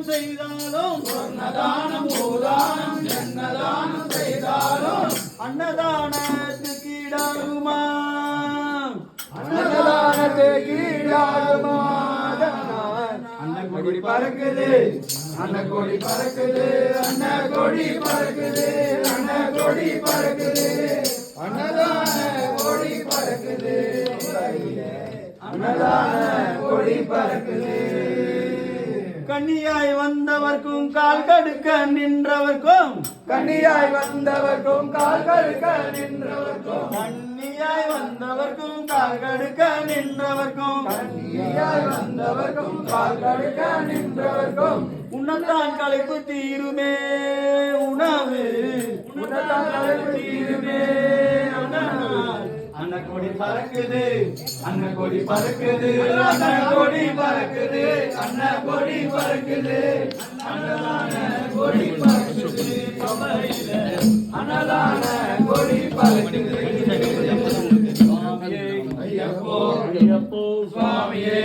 செய்தாலும் சொன்னதானம் பூதானம் என்னதானம் செய்தாலும் அன்னதானத்துக்கு ஈடாகுமா அன்னதானத்துக்கு ஈடாகுமா அன்னகொடி பறக்குது அன்னகொடி பறக்குது அன்னகொடி பறக்குது அன்னகொடி பறக்குது அன்னதான கொடி பறக்குது அன்னதான கொடி பறக்குது கன்னியாய் வந்தவர்க்கும் கால் கடுக்க நின்றவர்க்கும் கன்னியாய் வந்தவர்க்கும் கால் கடுக்க நின்றவர்க்கும் கன்னியாய் வந்தவர்க்கும் கால் கடுக்க நின்றவர்க்கும் கன்னியாய் வந்தவர்க்கும் கால் கடுக்க நின்றவர்க்கும் உன்னத்தான் களைப்பு தீருமே உணவு உன்னத்தான் களைப்பு தீருமே அன்னகொடி பறக்குது அன்னகொடி பறக்குது அன்னகொடி பறக்குது அன்னகொடி பறக்குது அன்னதான கொடி பறக்குது அன்னதான கொடி பறக்குது ஐயப்போ ஐயப்போ சுவாமியே